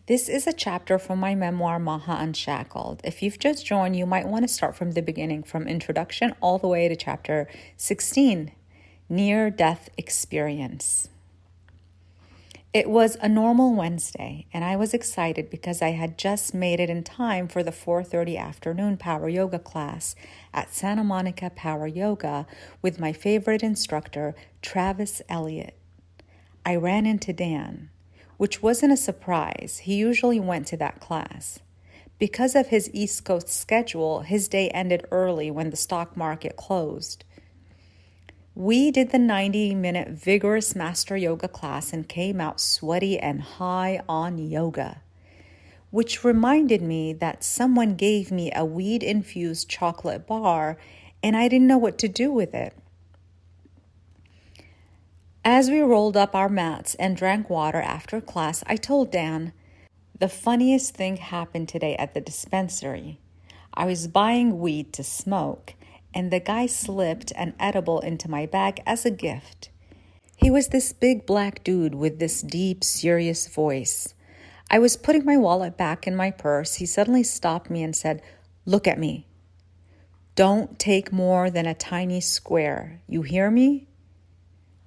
This is a chapter from my memoir, Maha Unshackled. If you've just joined, you might want to start from the beginning, from introduction all the way to chapter 16, Near Death Experience. It was a normal Wednesday, and I was excited because I had just made it in time for the 4:30 afternoon Power Yoga class at Santa Monica Power Yoga with my favorite instructor, Travis Elliott. I ran into Dan, which wasn't a surprise. He usually went to that class. Because of his East Coast schedule, his day ended early when the stock market closed. We did the 90-minute vigorous master yoga class and came out sweaty and high on yoga, which reminded me that someone gave me a weed-infused chocolate bar and I didn't know what to do with it. As we rolled up our mats and drank water after class, I told Dan, the funniest thing happened today at the dispensary. I was buying weed to smoke, and the guy slipped an edible into my bag as a gift. He was this big black dude with this deep, serious voice. I was putting my wallet back in my purse. He suddenly stopped me and said, "Look at me. Don't take more than a tiny square. You hear me?"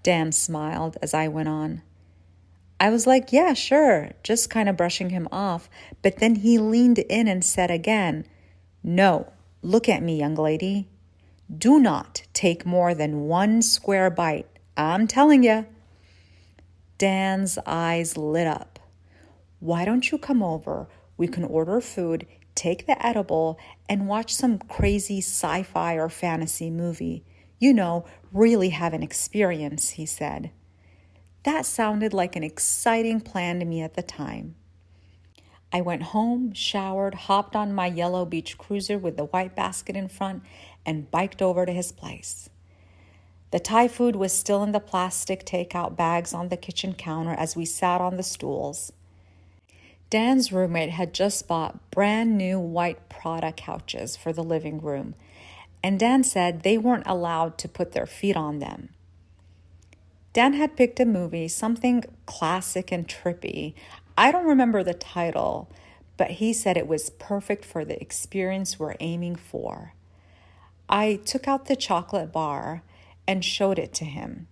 Dan smiled as I went on. I was like, yeah, sure, just kind of brushing him off. But then he leaned in and said again, "No, look at me, young lady. Do not take more than one square bite. I'm telling you." Dan's eyes lit up. "Why don't you come over? We can order food, take the edible, and watch some crazy sci-fi or fantasy movie. You know, really have an experience," he said. That sounded like an exciting plan to me at the time. I went home, showered, hopped on my yellow beach cruiser with the white basket in front, and biked over to his place. The Thai food was still in the plastic takeout bags on the kitchen counter as we sat on the stools. Dan's roommate had just bought brand new white Prada couches for the living room, and Dan said they weren't allowed to put their feet on them. Dan had picked a movie, something classic and trippy. I don't remember the title, but he said it was perfect for the experience we're aiming for. I took out the chocolate bar and showed it to him.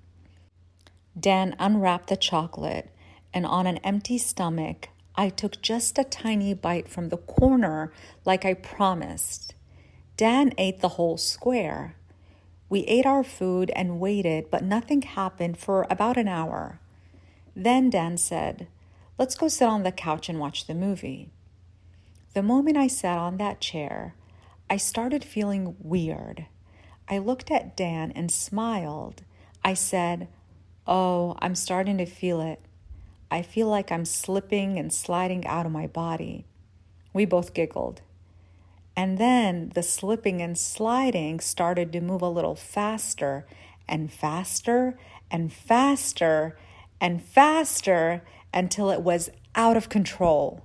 Dan unwrapped the chocolate, and on an empty stomach, I took just a tiny bite from the corner like I promised. Dan ate the whole square. We ate our food and waited, but nothing happened for about an hour. Then Dan said, "Let's go sit on the couch and watch the movie." The moment I sat on that chair, I started feeling weird. I looked at Dan and smiled. I said, "Oh, I'm starting to feel it. I feel like I'm slipping and sliding out of my body." We both giggled. And then the slipping and sliding started to move a little faster and faster and faster and faster until it was out of control.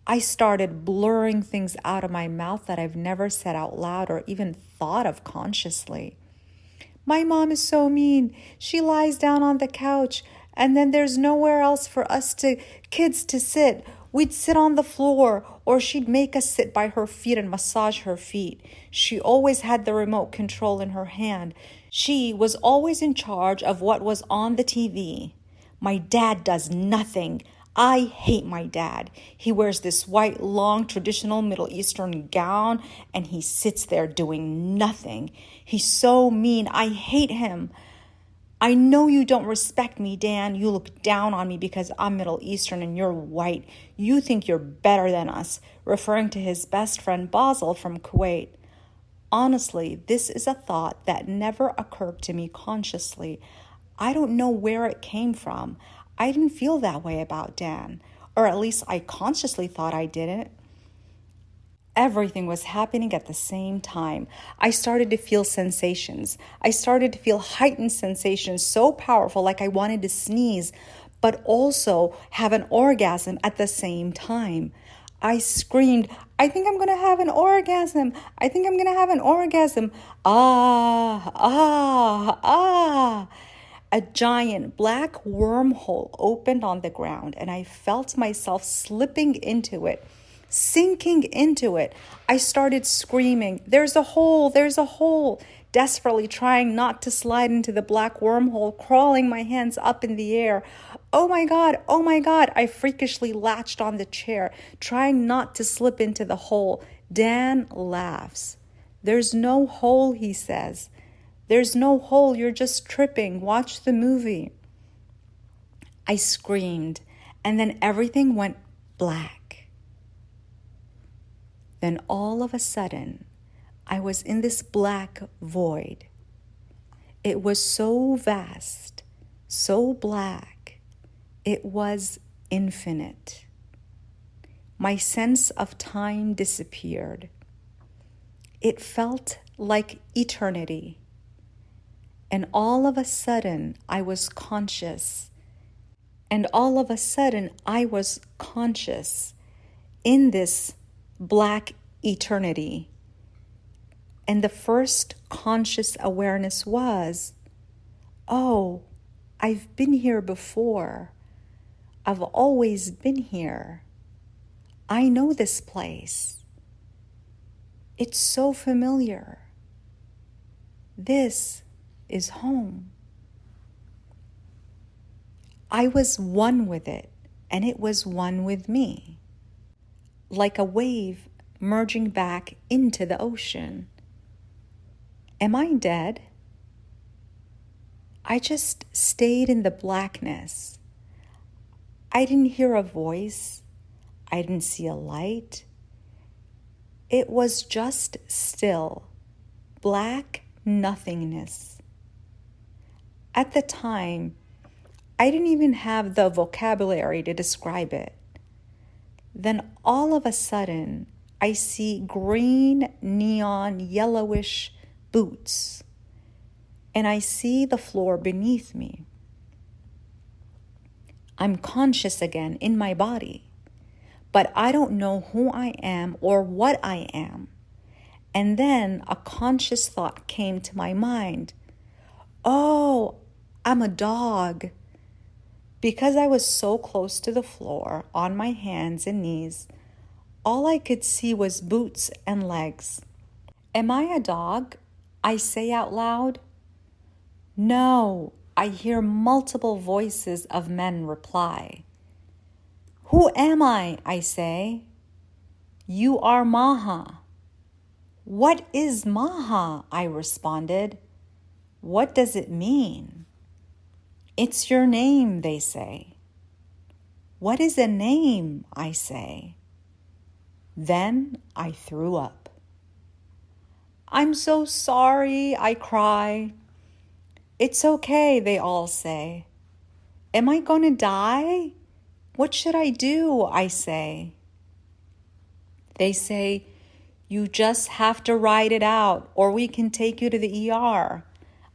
I started blurring things out of my mouth that I've never said out loud or even thought of consciously. "My mom is so mean. She lies down on the couch, and then there's nowhere else for us kids to sit. We'd sit on the floor, or she'd make us sit by her feet and massage her feet. She always had the remote control in her hand. She was always in charge of what was on the TV. My dad does nothing. I hate my dad. He wears this white, long, traditional Middle Eastern gown, and he sits there doing nothing. He's so mean. I hate him. I know you don't respect me, Dan. You look down on me because I'm Middle Eastern and you're white. You think you're better than us," referring to his best friend Basil from Kuwait. Honestly, this is a thought that never occurred to me consciously. I don't know where it came from. I didn't feel that way about Dan, or at least I consciously thought I didn't. Everything was happening at the same time. I started to feel sensations. I started to feel heightened sensations, so powerful, like I wanted to sneeze, but also have an orgasm at the same time. I screamed, "I think I'm going to have an orgasm. I think I'm going to have an orgasm. Ah, ah, ah." a giant black wormhole opened on the ground, and I felt myself slipping into it, sinking into it. I started screaming, "There's a hole, there's a hole," desperately trying not to slide into the black wormhole, crawling my hands up in the air. Oh my God, oh my God. I freakishly latched on the chair, trying not to slip into the hole. Dan laughs. "There's no hole," he says. "There's no hole, you're just tripping. Watch the movie." I screamed, and then everything went black. Then all of a sudden, I was in this black void. It was so vast, so black, it was infinite. My sense of time disappeared. It felt like eternity. And all of a sudden, I was conscious. And all of a sudden, I was conscious in this black eternity. And the first conscious awareness was, oh, I've been here before. I've always been here. I know this place. It's so familiar. This is home. I was one with it, and it was one with me, like a wave merging back into the ocean. Am I dead? I just stayed in the blackness. I didn't hear a voice. I didn't see a light. It was just still, black nothingness. At the time, I didn't even have the vocabulary to describe it. Then all of a sudden, I see green, neon, yellowish boots, and I see the floor beneath me. I'm conscious again in my body, but I don't know who I am or what I am. And then a conscious thought came to my mind. Oh, I'm a dog. Because I was so close to the floor, on my hands and knees, all I could see was boots and legs. Am I a dog? I say out loud. No, I hear multiple voices of men reply. Who am I? I say. You are Maha. What is Maha? I responded. What does it mean? It's your name, they say. What is a name? I say. Then I threw up. I'm so sorry, I cry. It's okay, they all say. Am I going to die? What should I do? I say. They say, you just have to ride it out, or we can take you to the ER.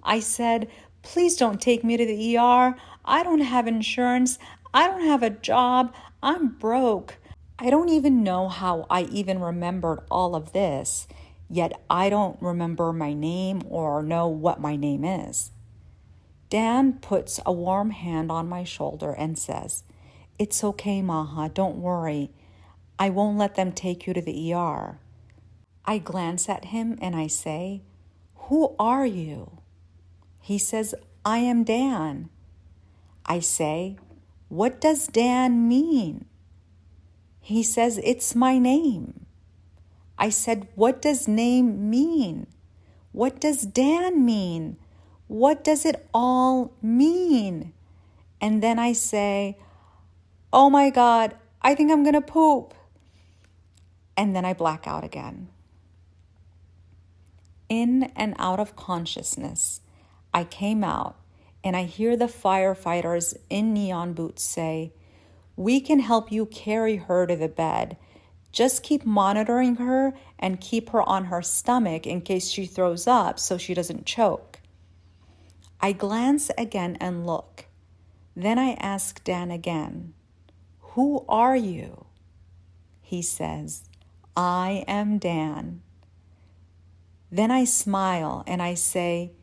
I said, please don't take me to the ER. I don't have insurance. I don't have a job. I'm broke. I don't even know how I even remembered all of this, yet I don't remember my name or know what my name is. Dan puts a warm hand on my shoulder and says, It's okay, Maha, don't worry. I won't let them take you to the ER. I glance at him and I say, Who are you? He says, I am Dan. I say, What does Dan mean? He says, It's my name. I said, What does name mean? What does Dan mean? What does it all mean? And then I say, Oh my God, I think I'm going to poop. And then I black out again. In and out of consciousness, I came out and I hear the firefighters in neon boots say, We can help you carry her to the bed. Just keep monitoring her and keep her on her stomach in case she throws up so she doesn't choke. I glance again and look. Then I ask Dan again, Who are you? He says, I am Dan. Then I smile and I say,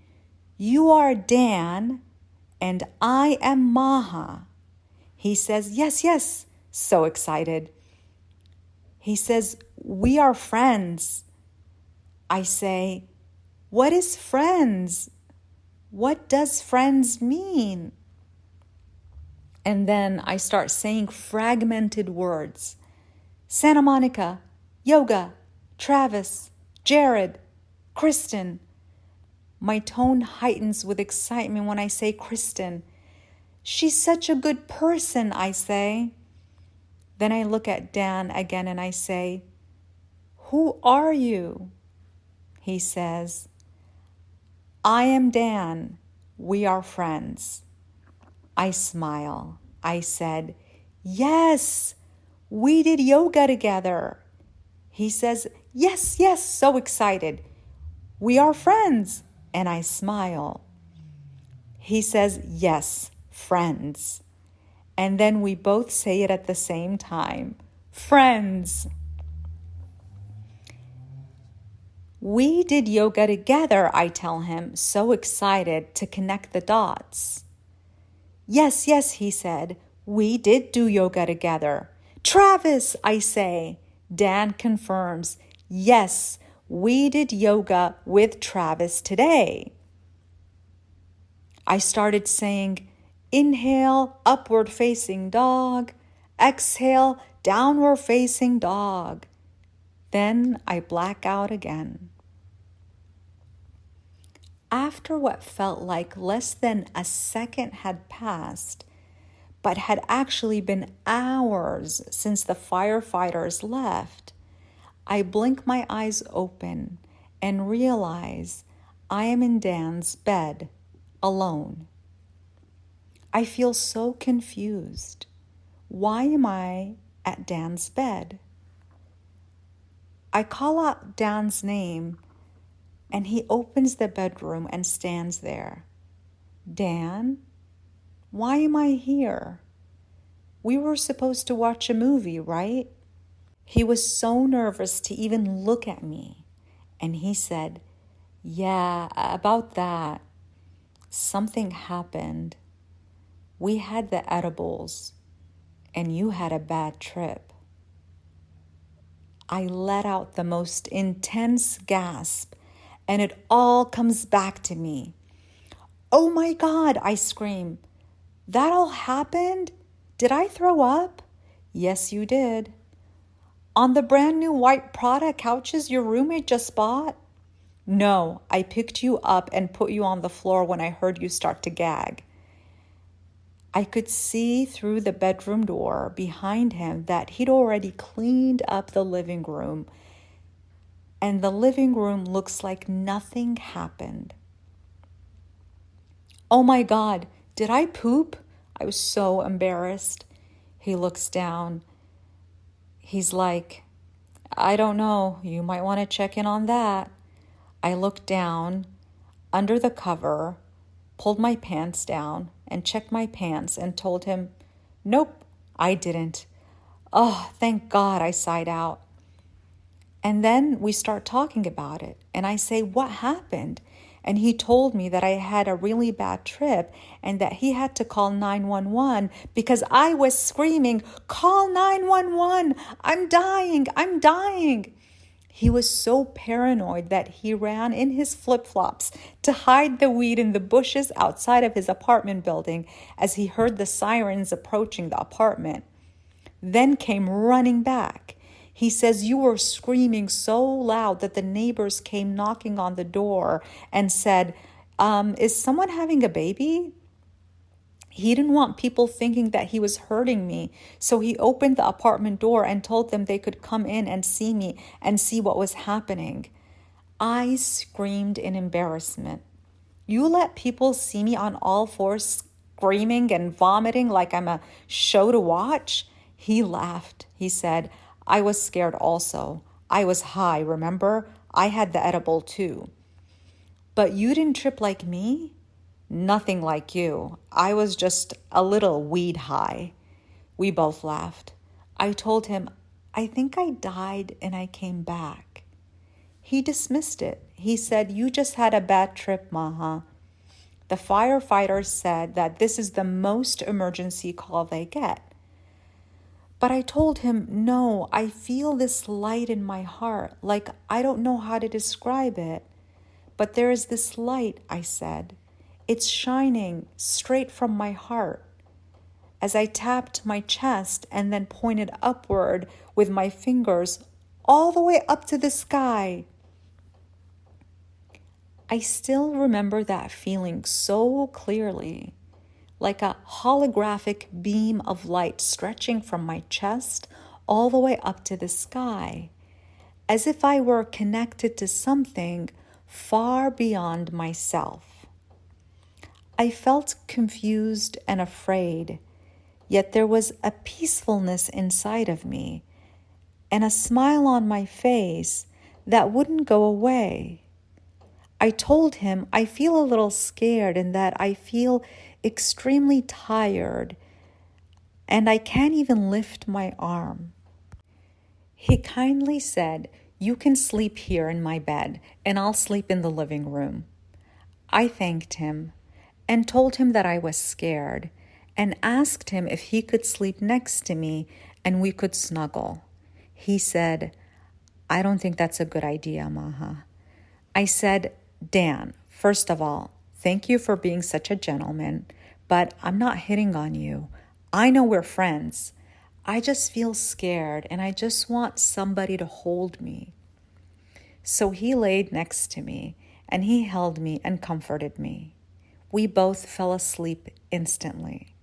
You are Dan and I am Maha. He says, yes, yes, so excited. He says, we are friends. I say, what is friends? What does friends mean? And then I start saying fragmented words. Santa Monica, Yoga, Travis, Jared, Kristen. My tone heightens with excitement when I say Kristen. She's such a good person, I say. Then I look at Dan again and I say, who are you? He says, I am Dan. We are friends. I smile. I said, yes, we did yoga together. He says, yes, yes, so excited. We are friends. And I smile. He says, yes, friends. And then we both say it at the same time. Friends. We did yoga together, I tell him, so excited to connect the dots. Yes, yes, he said, we did do yoga together. Travis, I say. Dan confirms, yes, we did yoga with Travis today. I started saying, inhale, upward facing dog. Exhale, downward facing dog. Then I black out again. After what felt like less than a second had passed, but had actually been hours since the firefighters left, I blink my eyes open and realize I am in Dan's bed, alone. I feel so confused. Why am I at Dan's bed? I call out Dan's name, and he opens the bedroom and stands there. Dan, why am I here? We were supposed to watch a movie, right? He was so nervous to even look at me, and he said, yeah, about that. Something happened. We had the edibles, and you had a bad trip. I let out the most intense gasp, and it all comes back to me. Oh my God, I scream. That all happened? Did I throw up? Yes, you did. On the brand new white Prada couches your roommate just bought? No, I picked you up and put you on the floor when I heard you start to gag. I could see through the bedroom door behind him that he'd already cleaned up the living room, and the living room looks like nothing happened. Oh my God, did I poop? I was so embarrassed. He looks down. He's like, I don't know, you might want to check in on that. I looked down under the cover, pulled my pants down, and checked my pants and told him, nope, I didn't. Oh, thank God, I sighed out. And then we start talking about it, and I say, what happened? And he told me that I had a really bad trip and that he had to call 911 because I was screaming, call 911, I'm dying, I'm dying. He was so paranoid that he ran in his flip-flops to hide the weed in the bushes outside of his apartment building as he heard the sirens approaching the apartment. Then came running back. He says you were screaming so loud that the neighbors came knocking on the door and said, is someone having a baby? He didn't want people thinking that he was hurting me, so he opened the apartment door and told them they could come in and see me and see what was happening. I screamed in embarrassment. You let people see me on all fours screaming and vomiting like I'm a show to watch? He laughed. He said, I was scared also. I was high, remember? I had the edible too. But you didn't trip like me? Nothing like you. I was just a little weed high. We both laughed. I told him, I think I died and I came back. He dismissed it. He said, you just had a bad trip, Maha. The firefighters said that this is the most emergency call they get. But I told him, no, I feel this light in my heart, like I don't know how to describe it. But there is this light, I said. It's shining straight from my heart. As I tapped my chest and then pointed upward with my fingers all the way up to the sky. I still remember that feeling so clearly, like a holographic beam of light stretching from my chest all the way up to the sky, as if I were connected to something far beyond myself. I felt confused and afraid, yet there was a peacefulness inside of me and a smile on my face that wouldn't go away. I told him I feel a little scared and that I feel extremely tired and I can't even lift my arm. He kindly said, "You can sleep here in my bed and I'll sleep in the living room." I thanked him and told him that I was scared and asked him if he could sleep next to me and we could snuggle. He said, "I don't think that's a good idea, Maha." I said, "Dan, first of all, thank you for being such a gentleman, but I'm not hitting on you. I know we're friends. I just feel scared and I just want somebody to hold me." So he laid next to me and he held me and comforted me. We both fell asleep instantly.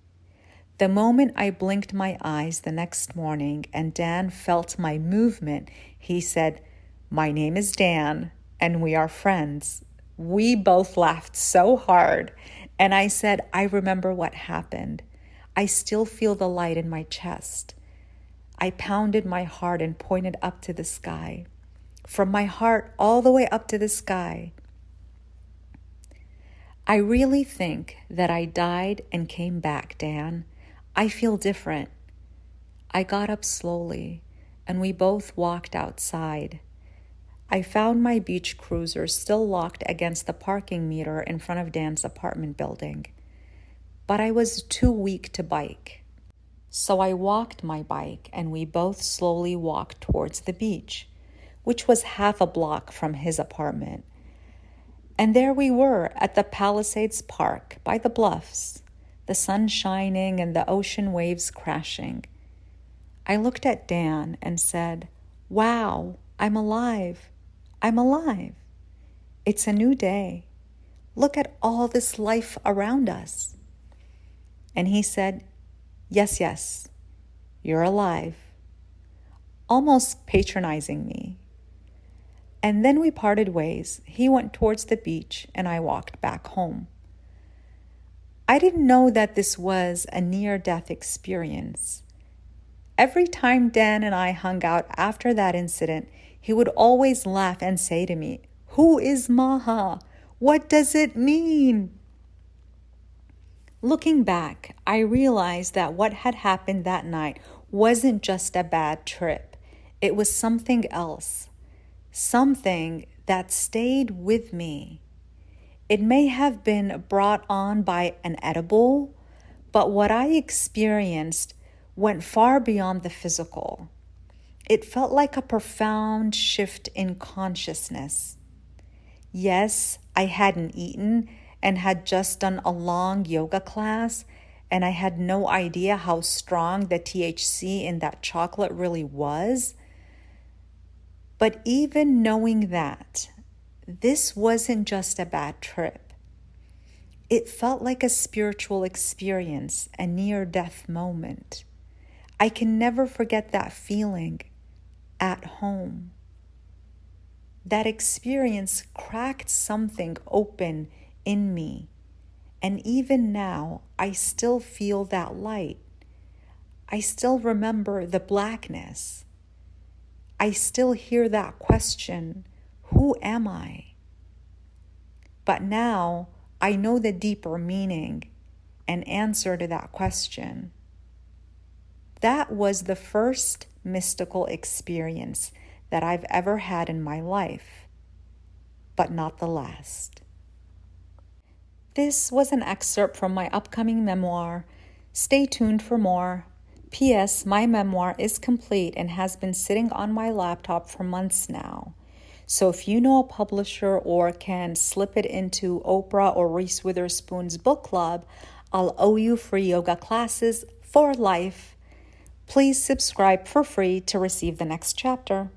The moment I blinked my eyes the next morning and Dan felt my movement, he said, "My name is Dan and we are friends." We both laughed so hard, and I said, "I remember what happened. I still feel the light in my chest." I pounded my heart and pointed up to the sky. From my heart all the way up to the sky. I really think that I died and came back, Dan. I feel different. I got up slowly, and we both walked outside. I found my beach cruiser still locked against the parking meter in front of Dan's apartment building. But I was too weak to bike. So I walked my bike and we both slowly walked towards the beach, which was half a block from his apartment. And there we were at the Palisades Park by the bluffs, the sun shining and the ocean waves crashing. I looked at Dan and said, "Wow, I'm alive. I'm alive. It's a new day. Look at all this life around us." And he said, yes, you're alive," almost patronizing me. And then we parted ways. He went towards the beach and I walked back home. I didn't know that this was a near-death experience. Every time Dan and I hung out after that incident, he would always laugh and say to me, "Who is Maha? What does it mean?" Looking back, I realized that what had happened that night wasn't just a bad trip. It was something else, something that stayed with me. It may have been brought on by an edible, but what I experienced went far beyond the physical. It felt like a profound shift in consciousness. Yes, I hadn't eaten and had just done a long yoga class, and I had no idea how strong the THC in that chocolate really was. But even knowing that, this wasn't just a bad trip. It felt like a spiritual experience, a near-death moment. I can never forget that feeling at home. That experience cracked something open in me, and even now, I still feel that light. I still remember the blackness. I still hear that question, who am I? But now, I know the deeper meaning and answer to that question. That was the first mystical experience that I've ever had in my life, but not the last. This was an excerpt from my upcoming memoir. Stay tuned for more. P.S. My memoir is complete and has been sitting on my laptop for months now. So if you know a publisher or can slip it into Oprah or Reese Witherspoon's book club, I'll owe you free yoga classes for life. Please subscribe for free to receive the next chapter.